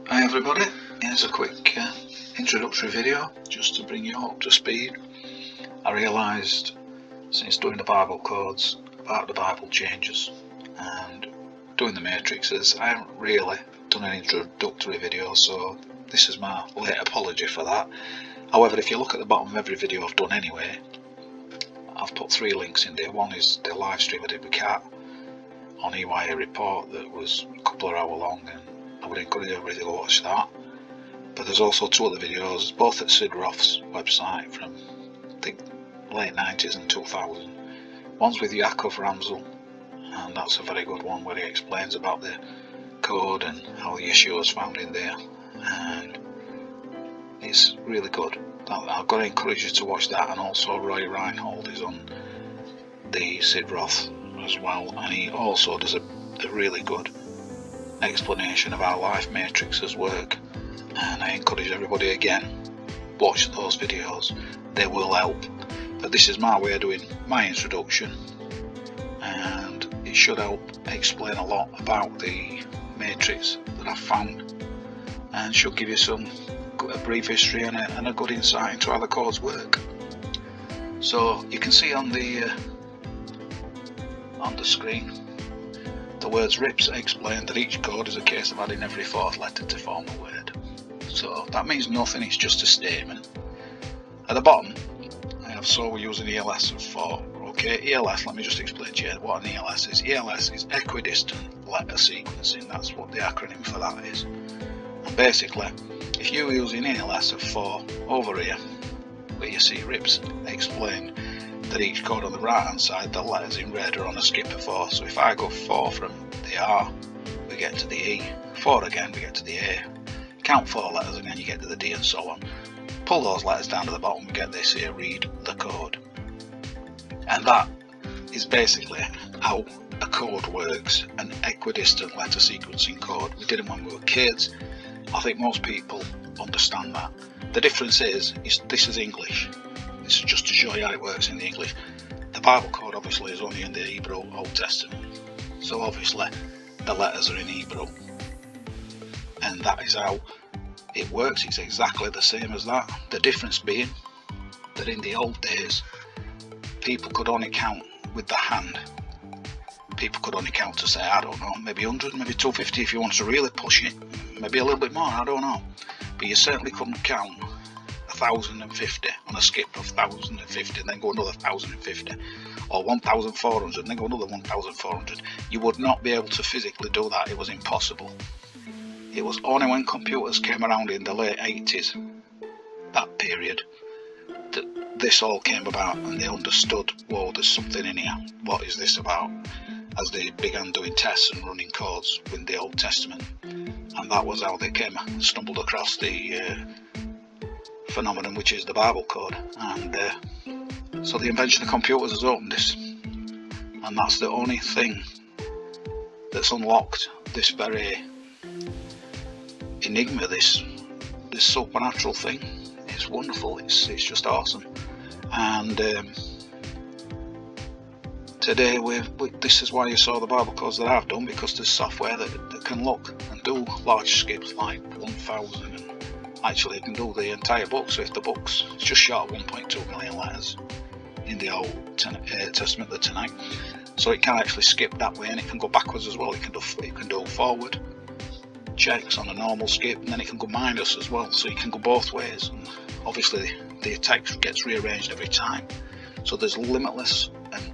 Hi everybody, here's a quick introductory video just to bring you up to speed. I realised since doing the Bible codes about the Bible changes and doing the matrices, I haven't really done an introductory video, so this is my late apology for that. However, if you look at the bottom of every video I've done anyway, I've put 3 links in there. One is the live stream I did with Kat on EYA report that was a couple of hours long, and I would encourage everybody to go watch that. But there's also 2 other videos, both at Sid Roth's website from I think late 90s and 2000. One's with Yaakov Ramsel, and that's a very good one where he explains about the code and how the Yeshua is found in there, and it's really good. I've got to encourage you to watch that. And also Roy Reinhold is on the Sid Roth as well, and he also does a really good explanation of how life matrices work, and I encourage everybody again, watch those videos, they will help. But this is my way of doing my introduction, and it should help explain a lot about the matrix that I've found, and should give you a brief history and a good insight into how the codes work. So you can see on the screen the words RIPS explain that each code is a case of adding every 4th letter to form a word. So that means nothing, it's just a statement. At the bottom I have so we're using ELS of 4. Okay, ELS, let me just explain to you what an ELS is. ELS is equidistant letter sequencing, that's what the acronym for that is. And basically, if you're using ELS of 4 over here, where you see RIPS explain that each code on the right hand side, the letters in red are on a skip of 4. So if I go 4 from the R, we get to the E, 4 again, we get to the A, count 4 letters again, you get to the D, and so on. Pull those letters down to the bottom, we get this here, read the code. And that is basically how a code works, an equidistant letter sequencing code. We did them when we were kids. I think most people understand that. The difference is this is English. This is just to show you how it works in the English. The Bible code obviously is only in the Hebrew Old Testament, so obviously the letters are in Hebrew, and that is how it works. It's exactly the same as that. The difference being that in the old days people could only count with the hand. People could only count to, say, I don't know, maybe 100, maybe 250 if you want to really push it, maybe a little bit more, I don't know. But you certainly couldn't count 1,050 on a skip of 1,050 and then go another 1,050, or 1,400 and then go another 1,400. You would not be able to physically do that. It was impossible. It was only when computers came around in the late 80s, that period, that this all came about, and they understood, whoa, there's something in here, what is this about, as they began doing tests and running codes with the Old Testament. And that was how they stumbled across the phenomenon which is the Bible code, and so the invention of computers has opened this, and that's the only thing that's unlocked this very enigma, this supernatural thing. It's wonderful, it's just awesome. And today this is why you saw the Bible codes that I've done, because there's software that can look and do large skips like 1,000, and actually it can do the entire book. So if the book's just short of 1.2 million letters in the Old Testament, the Tanakh, so it can actually skip that way, and it can go backwards as well. It can do forward checks on a normal skip, and then it can go minus as well, so you can go both ways. And obviously the text gets rearranged every time, so there's limitless, and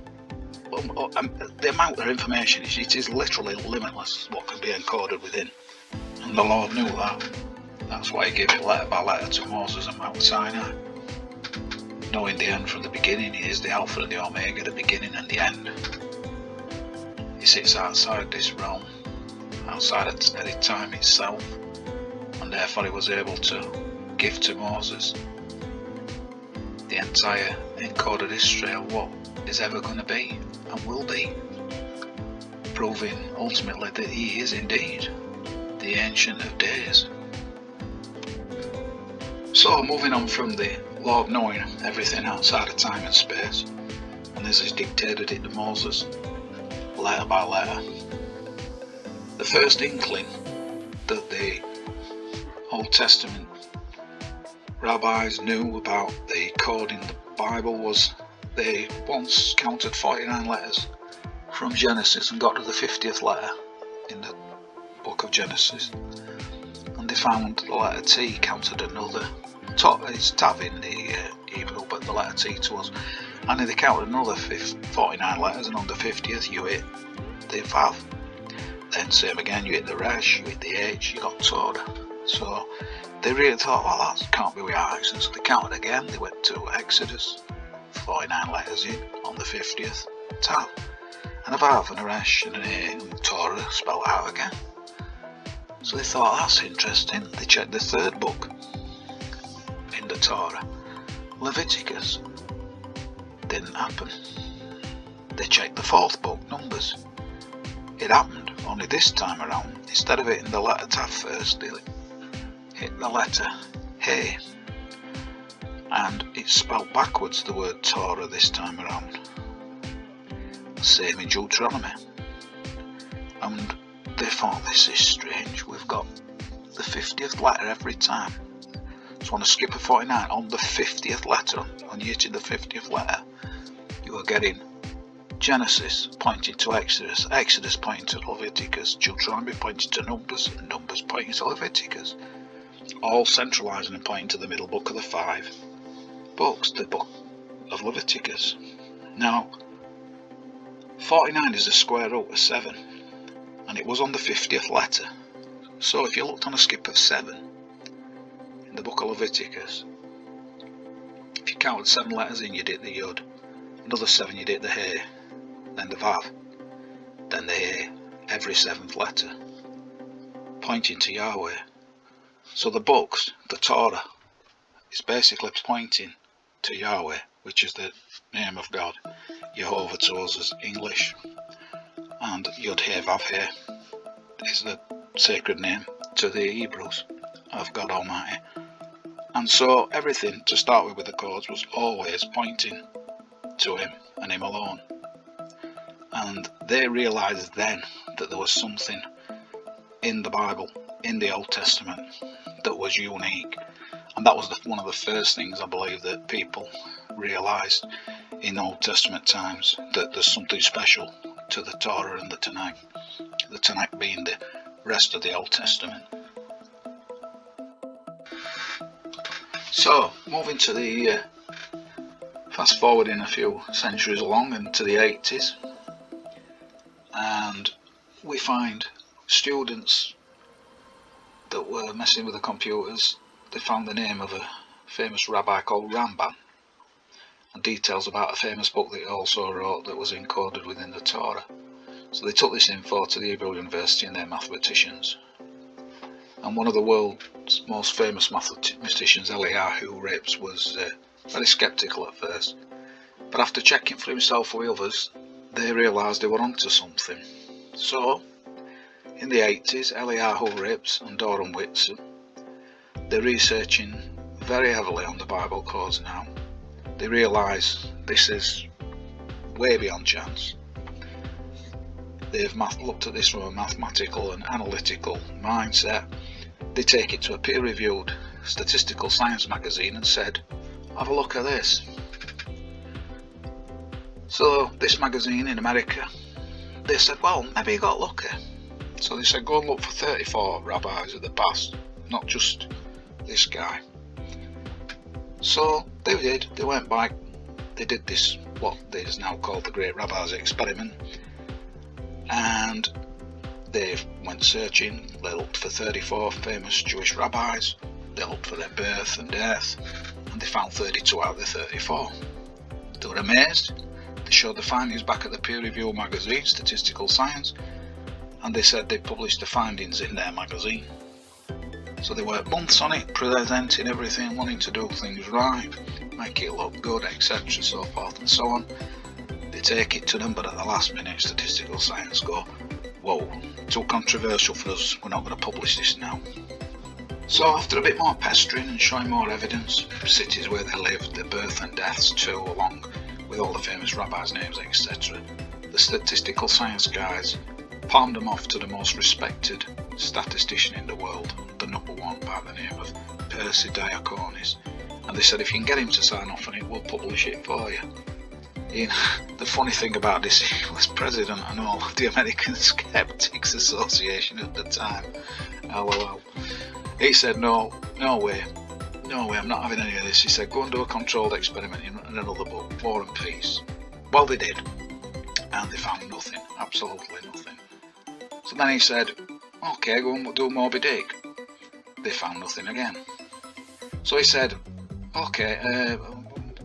the amount of information it is literally limitless what can be encoded within, and the Lord knew that. That's why he gave it letter by letter to Moses at Mount Sinai, knowing the end from the beginning. He is the Alpha and the Omega, the beginning and the end. He sits outside this realm, outside of time itself, and therefore he was able to give to Moses the entire encoded history of what is ever going to be and will be, proving ultimately that he is indeed the Ancient of Days. So moving on from the Lord knowing everything outside of time and space, and this is dictated it to Moses letter by letter, the first inkling that the Testament rabbis knew about the code in the Bible was they once counted 49 letters from Genesis and got to the 50th letter in the book of Genesis, and they found the letter T counted another. It's Tav in the Hebrew, but the letter T to us, and they counted another 49 letters, and on the 50th you hit the Vav. Then same again, you hit the Resh, you hit the H, you got Torah. So they really thought, well, that can't be right. So they counted again, they went to Exodus, 49 letters in, on the 50th, Tav, and a Vav and a Resh and an A, and Torah spelled out again. So they thought, that's interesting. They checked the third book in the Torah, Leviticus. Didn't happen. They checked the fourth book, Numbers. It happened, only this time around, instead of hitting the letter Tav first, they hit the letter Hey, and it's spelled backwards, the word Torah, this time around. Same in Deuteronomy. And they thought, this is strange, we've got the 50th letter every time. So on a skip of 49, on the 50th letter, on you hitting the 50th letter, you are getting Genesis pointing to Exodus, Exodus pointing to Leviticus, Deuteronomy pointing to Numbers, and Numbers pointing to Leviticus. All centralising and pointing to the middle book of the 5 books, the book of Leviticus. Now, 49 is the square root of 7, and it was on the 50th letter. So if you looked on a skip of 7 in the book of Leviticus, if you counted 7 letters in, you'd hit the Yod, another 7 you'd hit the Hey, then the Vav, then the Hey, every 7th letter, pointing to Yahweh. So the books, the Torah, is basically pointing to Yahweh, which is the name of God. Jehovah to us is English, and Yod He Vav He is the sacred name to the Hebrews of God Almighty. And so everything, to start with the codes, was always pointing to Him and Him alone. And they realised then that there was something in the Bible, in the Old Testament, that was unique. And that was one of the first things, I believe, that people realised in Old Testament times, that there's something special to the Torah and the Tanakh. The Tanakh being the rest of the Old Testament. So, moving to the fast forwarding a few centuries along into the 80s, and we find students that were messing with the computers. They found the name of a famous rabbi called Ramban, and details about a famous book that he also wrote that was encoded within the Torah. So they took this info to the Hebrew University and their mathematicians. And one of the world's most famous mathematicians, Eliyahu Rips, was very sceptical at first. But after checking for himself with others, they realised they were onto something. So, in the 80s, Eliyahu Rips and Doran Whitson, they're researching very heavily on the Bible codes now. They realise this is way beyond chance. They've looked at this from a mathematical and analytical mindset. They take it to a peer-reviewed statistical science magazine and said, have a look at this. So this magazine in America, they said, well, maybe you got lucky. So they said, go and look for 34 rabbis of the past, not just this guy. So they did. They went back, they did this, what is now called the Great Rabbis Experiment, and they went searching. They looked for 34 famous Jewish rabbis, they looked for their birth and death, and they found 32 out of the 34. They were amazed. They showed the findings back at the peer review magazine, Statistical Science, and they said they published the findings in their magazine. So they worked months on it, presenting everything, wanting to do things right, make it look good, etc., so forth and so on. They take it to them, but at the last minute, Statistical Science go, whoa, too controversial for us, we're not going to publish this now. So after a bit more pestering and showing more evidence, cities where they lived, their birth and deaths too, along with all the famous rabbis' names, etc., the Statistical Science guys palmed them off to the most respected statistician in the world, the #1 by the name of Percy Diaconis, and they said if you can get him to sign off on it, we'll publish it for you. The funny thing about this, he was president and all of the American Skeptics Association at the time. LOL. He said, no way, I'm not having any of this. He said, go and do a controlled experiment in another book, War and Peace. Well, they did, and they found nothing, absolutely nothing. So then he said, okay, go and do Moby Dick. They found nothing again. So he said, okay,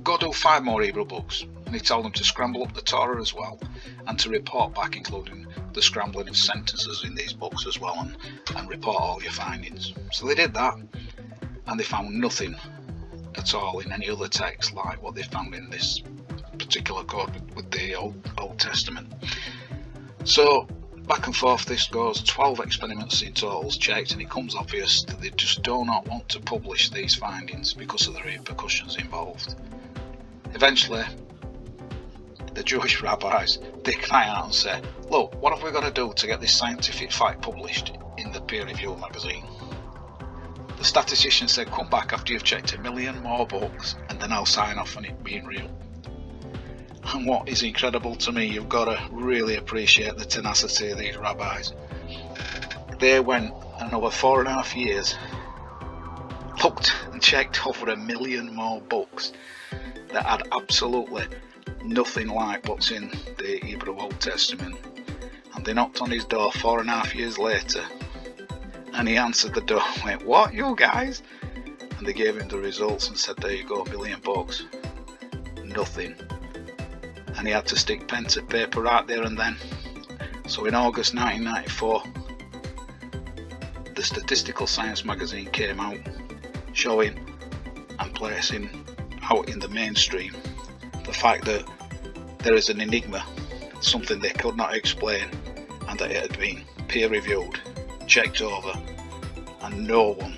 go do 5 more Hebrew books. And he told them to scramble up the Torah as well, and to report back, including the scrambling of sentences in these books as well, and report all your findings. So they did that, and they found nothing at all in any other text like what they found in this particular code with the Old Testament. So back and forth this goes, 12 experiments in total checked, and it comes obvious that they just do not want to publish these findings because of the repercussions involved. Eventually, the Jewish rabbis, they cry out and say, look, what have we got to do to get this scientific fact published in the peer-reviewed magazine? The statistician said, come back after you've checked 1 million more books, and then I'll sign off on it being real. And what is incredible to me, you've got to really appreciate the tenacity of these rabbis. They went another 4.5 years, looked and checked over 1 million more books that had absolutely nothing like what's in the Hebrew Old Testament, and they knocked on his door 4.5 years later, and he answered the door, went, what, you guys? And they gave him the results and said, there you go, 1 million books. Nothing. And he had to stick pen to paper right there and then. So in August 1994, the Statistical Science magazine came out, showing and placing out in the mainstream the fact that there is an enigma, something they could not explain, and that it had been peer-reviewed, checked over, and no one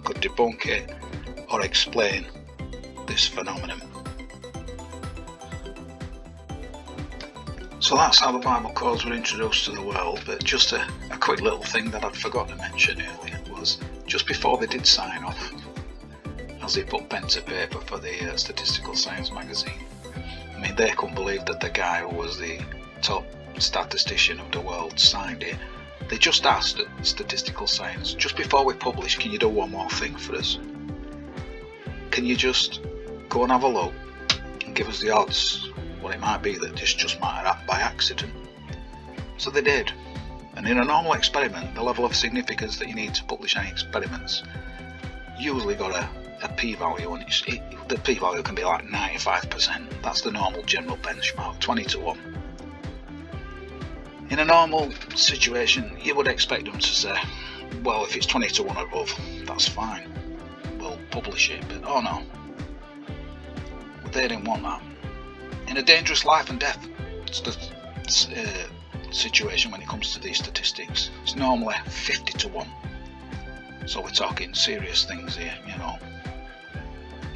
could debunk it or explain this phenomenon. So that's how the Bible codes were introduced to the world. But just a quick little thing that I'd forgotten to mention earlier was just before they did sign off, as they put pen to paper for the Statistical Science magazine, I mean, they couldn't believe that the guy who was the top statistician of the world signed it. They just asked at Statistical Science, just before we publish, can you do one more thing for us? Can you just go and have a look and give us the odds, what it might be that this just might have happened by accident? So they did. And in a normal experiment, the level of significance that you need to publish any experiments usually got a p-value, and the p-value can be like 95%. That's the normal general benchmark, 20 to 1. In a normal situation, you would expect them to say, well, if it's 20 to 1 or above, that's fine, we'll publish it. But oh no, they didn't want that. In a dangerous life and death situation when it comes to these statistics, it's normally 50 to 1. So we're talking serious things here, you know.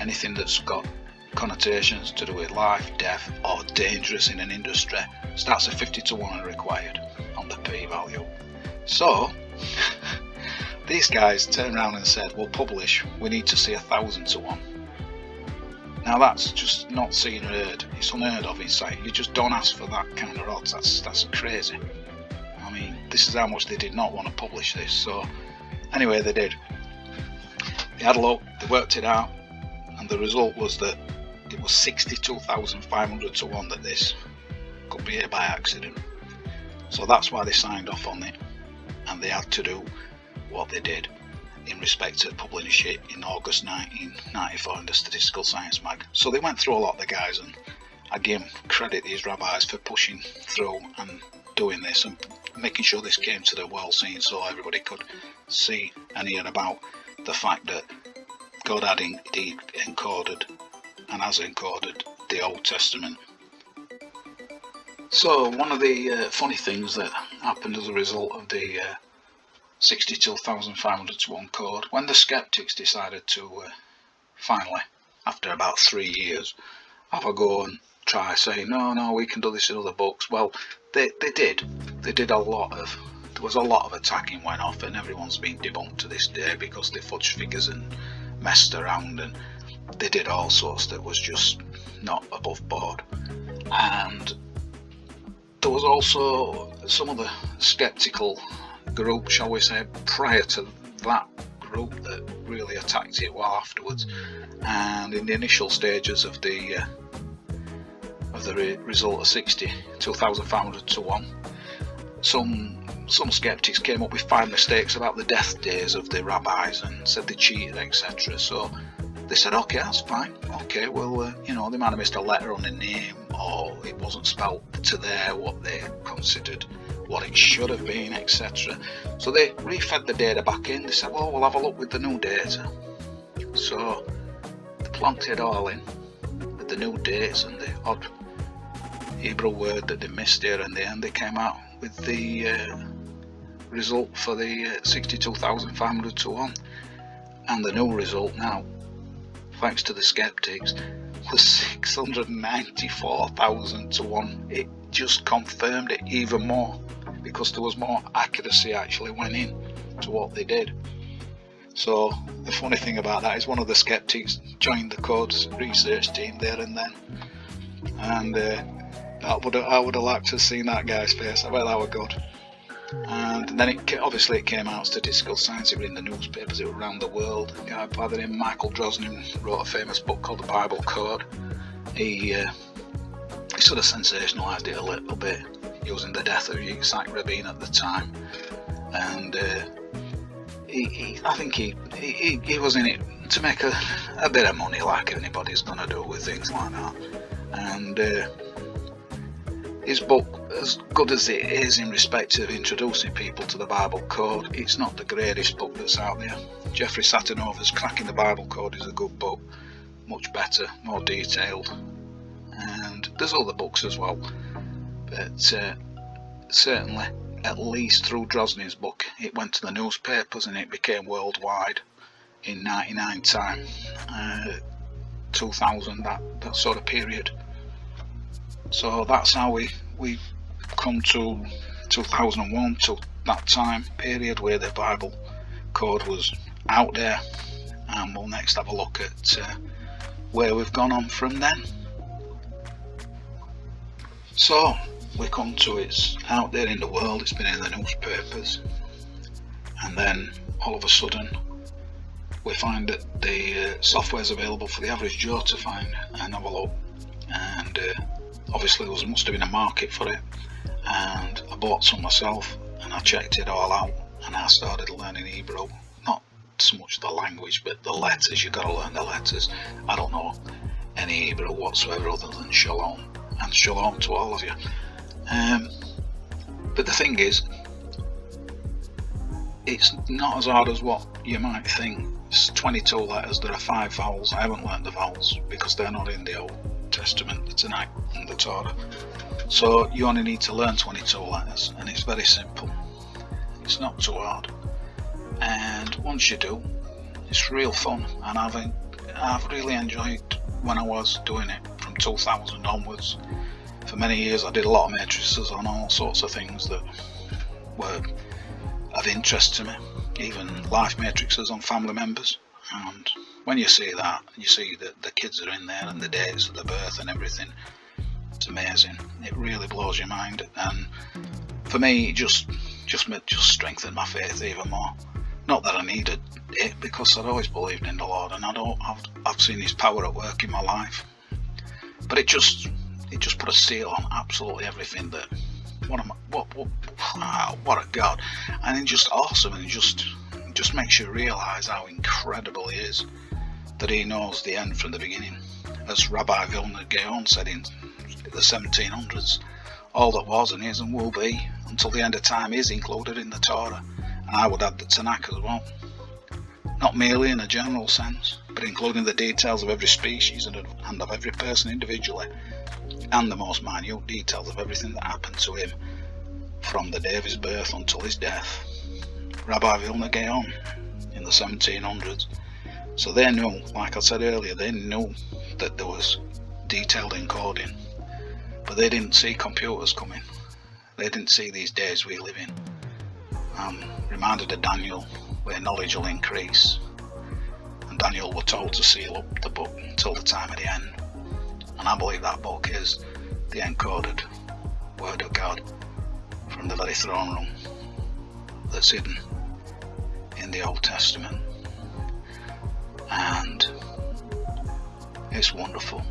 Anything that's got connotations to do with life, death, or dangerous in an industry starts at 50 to 1 required on the p-value. So these guys turned around and said, we'll publish, we need to see 1,000 to 1. Now that's just not seen or heard. It's unheard of in science. You just don't ask for that kind of odds. That's crazy. I mean, this is how much they did not want to publish this. So anyway, they did. They had a look, they worked it out, and the result was that it was 62,500 to 1 that this could be here by accident. So that's why they signed off on it, and they had to do what they did in respect to publishing it in August 1994 in the Statistical Science mag. So they went through a lot, the guys, and again, credit these rabbis for pushing through and doing this and making sure this came to the world scene so everybody could see and hear about the fact that God had indeed encoded and has encoded the Old Testament. So one of the funny things that happened as a result of the 62,500 to 1 code, when the skeptics decided to finally, after about 3 years, have a go and try saying, no, we can do this in other books. Well, they did a lot of, there was a lot of attacking went off, and everyone's been debunked to this day because they fudged figures and messed around, and they did all sorts that was just not above board. And there was also some of the sceptical group, shall we say, prior to that group that really attacked it well afterwards. And in the initial stages of the result of 62,500 to 1, some skeptics came up with 5 mistakes about the death days of the rabbis and said they cheated, etc. So they said, okay, that's fine. Okay, well, they might have missed a letter on the name, or it wasn't spelt to what they considered what it should have been, etc. So they refed the data back in. They said, well, we'll have a look with the new data. So they plunked it all in with the new dates and the odd Hebrew word that they missed here and there, and they came out with the result for the 62,500 to 1. And the new result now, thanks to the skeptics, was 694,000 to 1. It just confirmed it even more, because there was more accuracy actually went in to what they did. So the funny thing about that is one of the skeptics joined the code's research team there and then, and I would have liked to have seen that guy's face. I bet that were good. And then obviously it came out, statistical science, it was in the newspapers, it was around the world. A guy by the name of Michael Drosnin wrote a famous book called The Bible Code. He sort of sensationalised it a little bit, using the death of Yitzhak Rabin at the time. And I think he was in it to make a bit of money, like anybody's going to do with things like that. And his book, as good as it is in respect of introducing people to the Bible Code, it's not the greatest book that's out there. Jeffrey Satinova's Cracking the Bible Code is a good book, much better, more detailed, and there's other books as well, but certainly, at least through Drosnin's book, it went to the newspapers and it became worldwide in 99 time, 2000, that sort of period. So that's how we come to 2001, to that time period where the Bible Code was out there, and we'll next have a look at where we've gone on from then. So we come to, it's out there in the world, it's been in the newspapers, and then all of a sudden we find that the software is available for the average Joe to find and have a look, and obviously there must have been a market for it, and I bought some myself and I checked it all out, and I started learning Hebrew. Not so much the language, but the letters. You've got to learn the letters. I don't know any Hebrew whatsoever other than Shalom, and Shalom to all of you. But the thing is, it's not as hard as what you might think. It's 22 letters, there are 5 vowels. I haven't learned the vowels because they're not in the Old Testament, the Tanakh and the Torah. So you only need to learn 22 letters, and it's very simple. It's not too hard, and once you do, it's real fun. And I've really enjoyed when I was doing it from 2000 onwards. For many years I did a lot of matrices on all sorts of things that were of interest to me, even life matrices on family members. And when you see that, you see that the kids are in there and the dates of the birth and everything, it's amazing. It really blows your mind, and for me it just strengthened my faith even more. Not that I needed it, because I'd always believed in the Lord, and I've seen His power at work in my life, but it just put a seal on absolutely everything. That what a God, and it's just awesome, and it just makes you realise how incredible He is, that He knows the end from the beginning. As Rabbi Vilna Gaon said in the 1700s, all that was and is and will be until the end of time is included in the Torah, and I would add the Tanakh as well. Not merely in a general sense, but including the details of every species and of every person individually, and the most minute details of everything that happened to him from the day of his birth until his death. Rabbi Vilna Gaon in the 1700s. So they knew, like I said earlier, they knew that there was detailed encoding, but they didn't see computers coming. They didn't see these days we live in. I'm reminded of Daniel, where knowledge will increase, and Daniel were told to seal up the book until the time of the end. And I believe that book is the encoded Word of God from the very throne room that's hidden in the Old Testament. And it's wonderful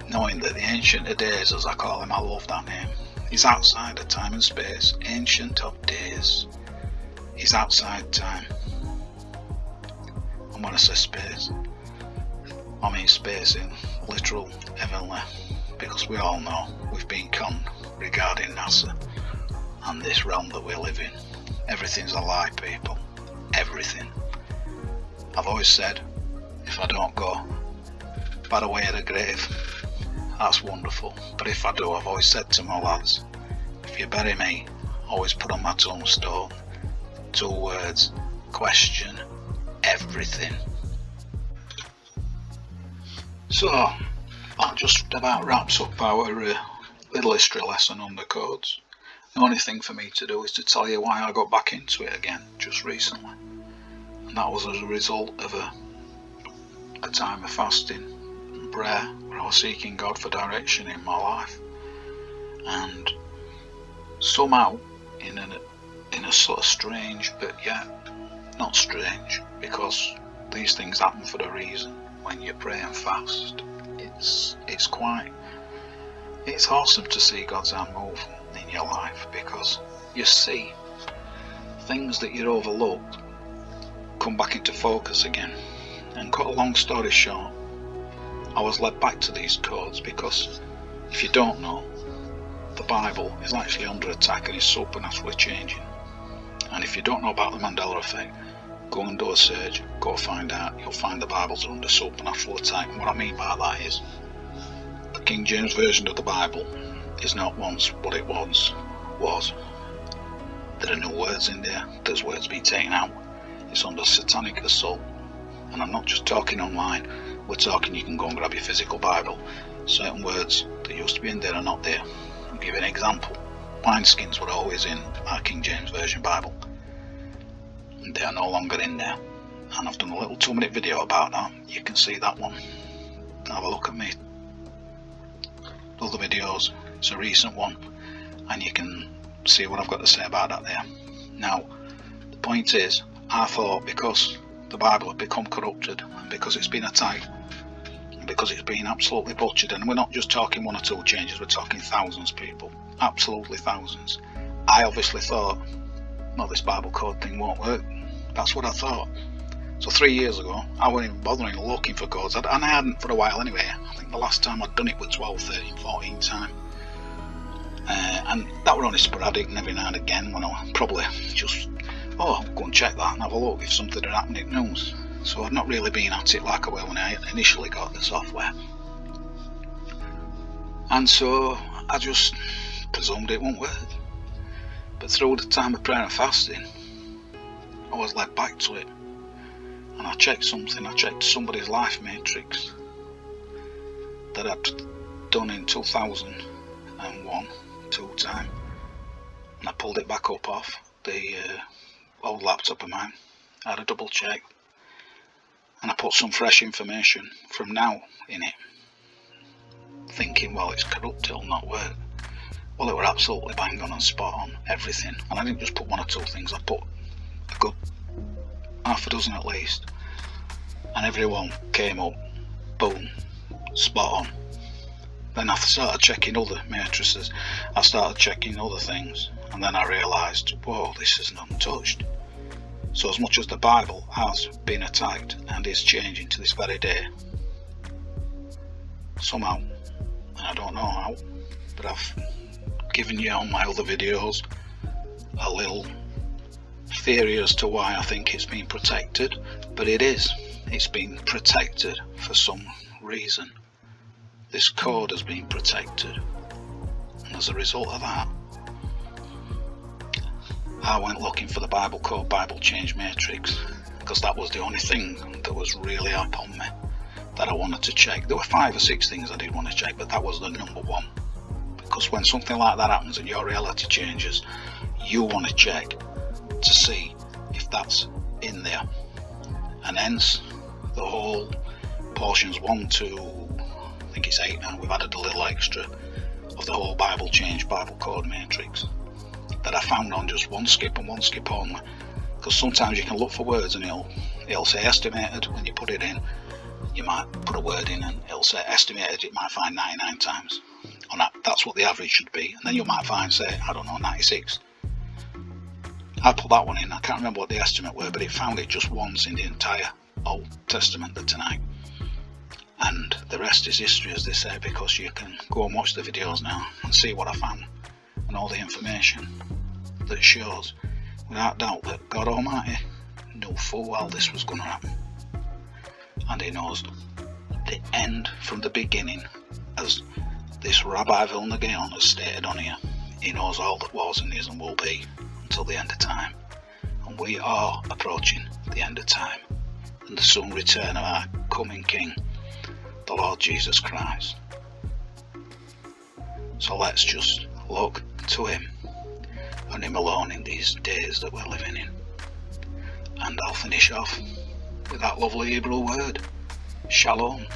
knowing that the Ancient of Days, as I call him, I love that name, he's outside of time and space. Ancient of Days, he's outside time. And when I say space, I mean space in literal heavenly, because we all know we've been conned regarding NASA and this realm that we live in. Everything's a lie, people. Everything. I've always said, if I don't go by the way of the grave, that's wonderful. But if I do, I've always said to my lads, if you bury me, always put on my tombstone 2 words: question everything. So that just about wraps up our little history lesson on the codes. The only thing for me to do is to tell you why I got back into it again just recently, and that was as a result of a time of fasting and prayer where I was seeking God for direction in my life. And somehow in a sort of strange, but yet not strange, because these things happen for a reason. When you pray and fast, it's awesome to see God's hand move in your life, because you see things that you overlooked come back into focus again. And cut a long story short, I was led back to these codes because, if you don't know, the Bible is actually under attack and is supernaturally changing. And if you don't know about the Mandela effect, go and do a search, go find out. You'll find the Bibles are under supernatural attack. And what I mean by that is, the King James Version of the Bible is not once what it was. There are new words in there. There's words being taken out. It's under satanic assault. And I'm not just talking online. We're talking, you can go and grab your physical Bible. Certain words that used to be in there are not there. I'll give you an example. Wineskins were always in our King James Version Bible. And they are no longer in there. And I've done a little 2-minute video about that. You can see that one. Have a look at me other videos. It's a recent one. And you can see what I've got to say about that there. Now, the point is, I thought because the Bible had become corrupted, and because it's been attacked, and because it's been absolutely butchered, and we're not just talking 1 or 2 changes, we're talking thousands, people, absolutely thousands. I obviously thought, no, this Bible code thing won't work. That's what I thought. So 3 years ago, I wasn't even bothering looking for codes, and I hadn't for a while anyway. I think the last time I'd done it was 12, 13, 14 times. And that were only sporadic, and every now and again when I probably just, I'll go and check that and have a look if something had happened in news. So I've not really been at it like I were when I initially got the software. And so I just presumed it won't work. But through the time of prayer and fasting, I was led back to it. And I checked something. I checked somebody's life matrix that I'd done in 2001, 2 time. And I pulled it back up off the old laptop of mine. I had a double check. And I put some fresh information from now in it. Thinking, well, it's corrupt, it'll not work. Well, it were absolutely bang on and spot on, everything. And I didn't just put 1 or 2 things, I put a good half a dozen at least. And everyone came up, boom, spot on. Then I started checking other matrices, I started checking other things, and then I realised, whoa, this isn't untouched. So as much as the Bible has been attacked and is changing to this very day, somehow, and I don't know how, but I've given you on my other videos a little theory as to why I think it's been protected, but it's been protected for some reason. This code has been protected, and as a result of that, I went looking for the Bible code, Bible change matrix, because that was the only thing that was really up on me that I wanted to check. There were 5 or 6 things I did want to check, but that was the number one. Because when something like that happens and your reality changes, you want to check to see if that's in there. And hence the whole portions 1 to, I think it's 8 now, we've added a little extra of the whole Bible change, Bible code matrix that I found on just one skip and one skip only. Because sometimes you can look for words and it'll say estimated when you put it in. You might put a word in and it'll say estimated, it might find 99 times. And that's what the average should be. And then you might find, say, I don't know, 96. I put that one in, I can't remember what the estimate were, but it found it just once in the entire Old Testament, the Tanakh. And the rest is history, as they say, because you can go and watch the videos now and see what I found and all the information that shows without doubt that God Almighty knew full well this was going to happen. And he knows the end from the beginning, as this Rabbi Vilna Gaon has stated on here. He knows all that was and is and will be until the end of time. And we are approaching the end of time and the soon return of our coming King, the Lord Jesus Christ. So let's just look to him and him alone in these days that we're living in. And I'll finish off with that lovely Hebrew word, Shalom.